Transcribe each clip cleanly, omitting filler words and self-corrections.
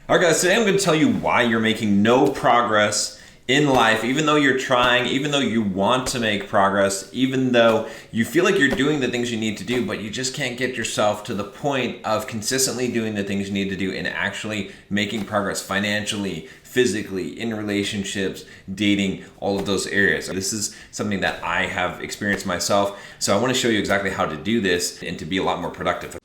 All right, guys, today I'm going to tell you why you're making no progress in life, even though you're trying, even though you want to make progress, even though you feel like you're doing the things you need to do, but you just can't get yourself to the point of consistently doing the things you need to do and actually making progress financially, physically, in relationships, dating, all of those areas. This is something that I have experienced myself, so I want to show you exactly how to do this and to be a lot more productive.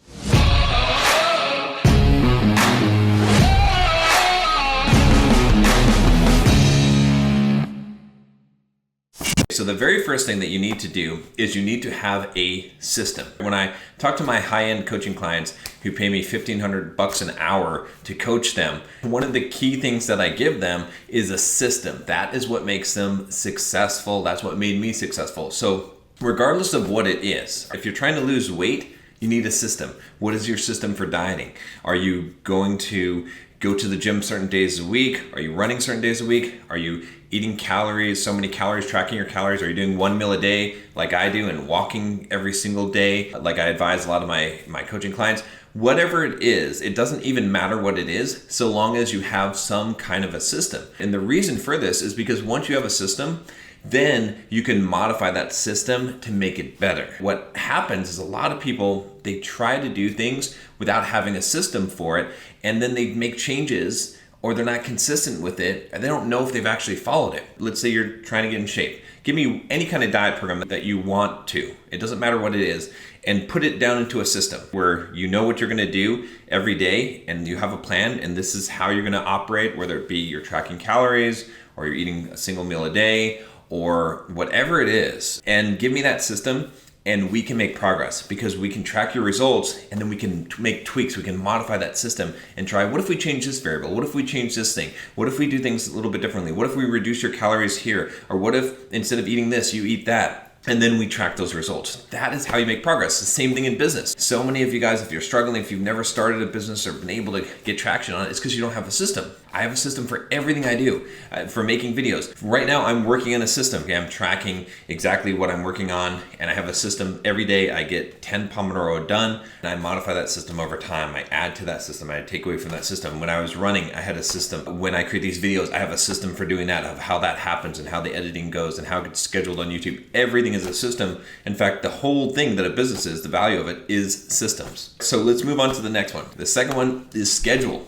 So the very first thing that you need to do is you need to have a system. When I talk to my high-end coaching clients who pay me $1,500 an hour to coach them, one of the key things that I give them is a system. That is what makes them successful. That's what made me successful. So regardless of what it is, if you're trying to lose weight, you need a system. What is your system for dieting? Are you going to go to the gym certain days a week? Are you running certain days a week? Are you eating calories, so many calories, tracking your calories? Are you doing one meal a day like I do and walking every single day like I advise a lot of my coaching clients? Whatever it is, it doesn't even matter what it is so long as you have some kind of a system. And the reason for this is because once you have a system, then you can modify that system to make it better. What happens is a lot of people, they try to do things without having a system for it, and then they make changes or they're not consistent with it, and they don't know if they've actually followed it. Let's say you're trying to get in shape. Give me any kind of diet program that you want to. It doesn't matter what it is, and put it down into a system where you know what you're gonna do every day, and you have a plan, and this is how you're gonna operate, whether it be you're tracking calories, or you're eating a single meal a day, or whatever it is. And give me that system, and we can make progress because we can track your results, and then we can make tweaks. We can modify that system and try, what if we change this variable? What if we change this thing? What if we do things a little bit differently? What if we reduce your calories here? Or what if instead of eating this, you eat that? And then we track those results. That is how you make progress. The same thing in business. So many of you guys, if you're struggling, if you've never started a business or been able to get traction on it, it's because you don't have a system. I have a system for everything I do, for making videos. Right now, I'm working in a system. Okay, I'm tracking exactly what I'm working on, and I have a system. Every day, I get 10 Pomodoro done, and I modify that system over time. I add to that system. I take away from that system. When I was running, I had a system. When I create these videos, I have a system for doing that, of how that happens and how the editing goes and how it gets scheduled on YouTube. Everything is a system. In fact, the whole thing that a business is, the value of it is systems. So let's move on to the next one. The second one is schedule.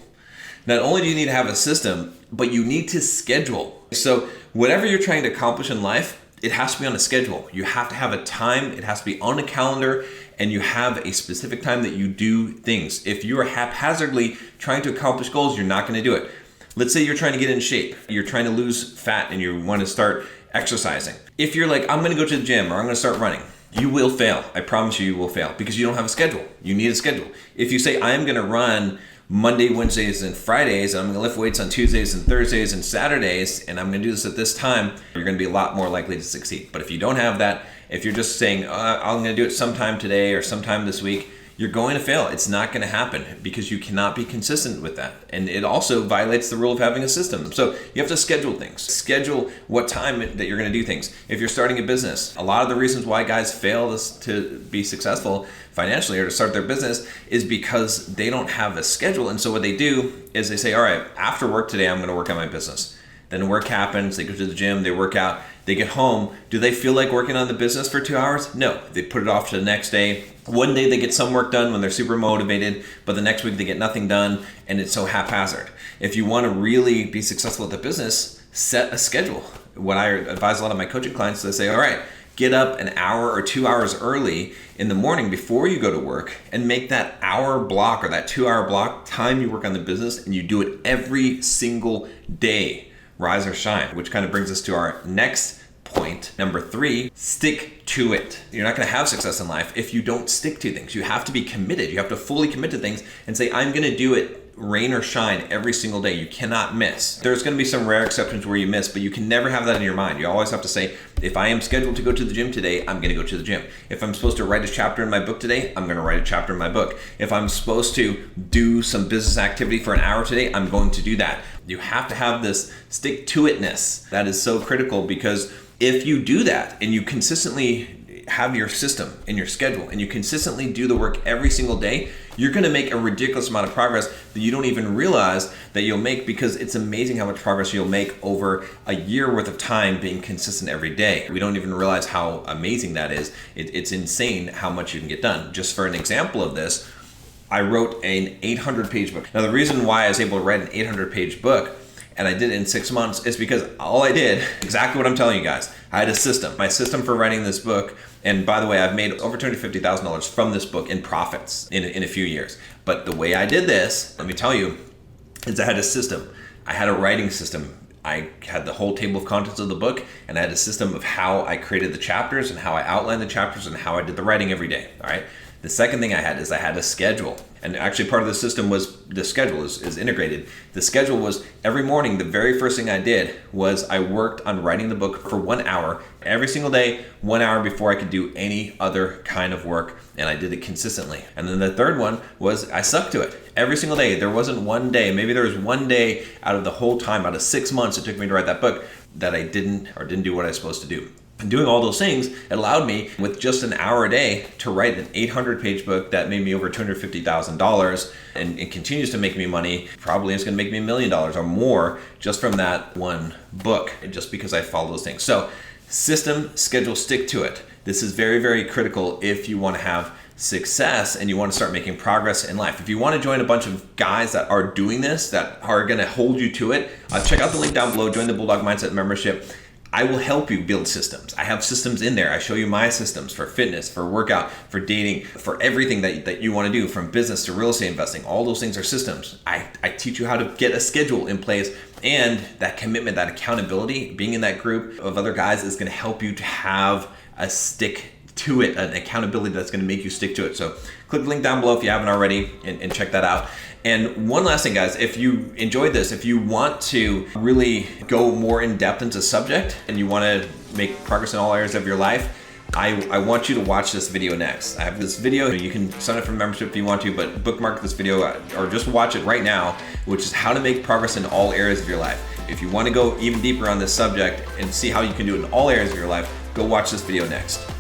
Not only do you need to have a system, but you need to schedule. So whatever you're trying to accomplish in life, it has to be on a schedule. You have to have a time, it has to be on a calendar, and you have a specific time that you do things. If you are haphazardly trying to accomplish goals, you're not going to do it. Let's say you're trying to get in shape. You're trying to lose fat and you want to start exercising. If you're like, I'm going to go to the gym or I'm going to start running, you will fail. I promise you will fail because you don't have a schedule. You need a schedule. If you say, I am going to run Monday, Wednesdays, and Fridays, and I'm going to lift weights on Tuesdays and Thursdays and Saturdays, and I'm going to do this at this time, you're going to be a lot more likely to succeed. But if you don't have that, if you're just saying, I'm going to do it sometime today or sometime this week, you're going to fail. It's not going to happen because you cannot be consistent with that. And it also violates the rule of having a system. So you have to schedule things. Schedule what time that you're going to do things. If you're starting a business, a lot of the reasons why guys fail to be successful financially or to start their business is because they don't have a schedule. And so what they do is they say, all right, after work today, I'm going to work on my business. Then work happens, they go to the gym, they work out, they get home. Do they feel like working on the business for 2 hours? No, they put it off to the next day. One day they get some work done when they're super motivated, but the next week they get nothing done, and it's so haphazard. If you want to really be successful at the business, set a schedule. When I advise a lot of my coaching clients, they say, all right, get up an hour or 2 hours early in the morning before you go to work and make that hour block or that 2 hour block time you work on the business, and you do it every single day. Rise or shine, which kind of brings us to our next point. Number 3, stick to it. You're not going to have success in life if you don't stick to things. You have to be committed. You have to fully commit to things and say, I'm going to do it rain or shine every single day. You cannot miss. There's going to be some rare exceptions where you miss, but you can never have that in your mind. You always have to say, if I am scheduled to go to the gym today, I'm going to go to the gym. If I'm supposed to write a chapter in my book today, I'm going to write a chapter in my book. If I'm supposed to do some business activity for an hour today, I'm going to do that. You have to have this stick to itness. That is so critical because if you do that and you consistently have your system and your schedule and you consistently do the work every single day, you're gonna make a ridiculous amount of progress that you don't even realize that you'll make, because it's amazing how much progress you'll make over a year worth of time being consistent every day. We don't even realize how amazing that is. It's insane how much you can get done. Just for an example of this, I wrote an 800-page book. Now, the reason why I was able to write an 800-page book and I did it in 6 months is because all I did, exactly what I'm telling you guys, I had a system. My system for writing this book, and by the way, I've made over $250,000 from this book in profits in a few years. But the way I did this, let me tell you, is I had a system. I had a writing system. I had the whole table of contents of the book, and I had a system of how I created the chapters and how I outlined the chapters and how I did the writing every day, all right? The second thing I had is I had a schedule. And actually part of the system was the schedule is integrated. The schedule was every morning, the very first thing I did was I worked on writing the book for 1 hour every single day, 1 hour before I could do any other kind of work. And I did it consistently. And then the third one was I stuck to it every single day. There wasn't one day, maybe there was one day out of the whole time, out of 6 months it took me to write that book, that I didn't do what I was supposed to do. And doing all those things, it allowed me with just an hour a day to write an 800-page book that made me over $250,000 and it continues to make me money. Probably it's going to make me $1 million or more just from that one book, just because I follow those things. So system, schedule, stick to it. This is very, very critical if you want to have success and you want to start making progress in life. If you want to join a bunch of guys that are doing this, that are going to hold you to it, check out the link down below, join the Bulldog Mindset membership. I will help you build systems. I have systems in there. I show you my systems for fitness, for workout, for dating, for everything that you want to do, from business to real estate investing. All those things are systems. I teach you how to get a schedule in place, and that commitment, that accountability, being in that group of other guys is going to help you to have a stick to it, an accountability that's going to make you stick to it. So click the link down below if you haven't already and check that out. And one last thing, guys, if you enjoyed this, if you want to really go more in depth into the subject and you want to make progress in all areas of your life, I want you to watch this video next. I have this video. You can sign up for membership if you want to, but bookmark this video or just watch it right now, which is how to make progress in all areas of your life. If you want to go even deeper on this subject and see how you can do it in all areas of your life, go watch this video next.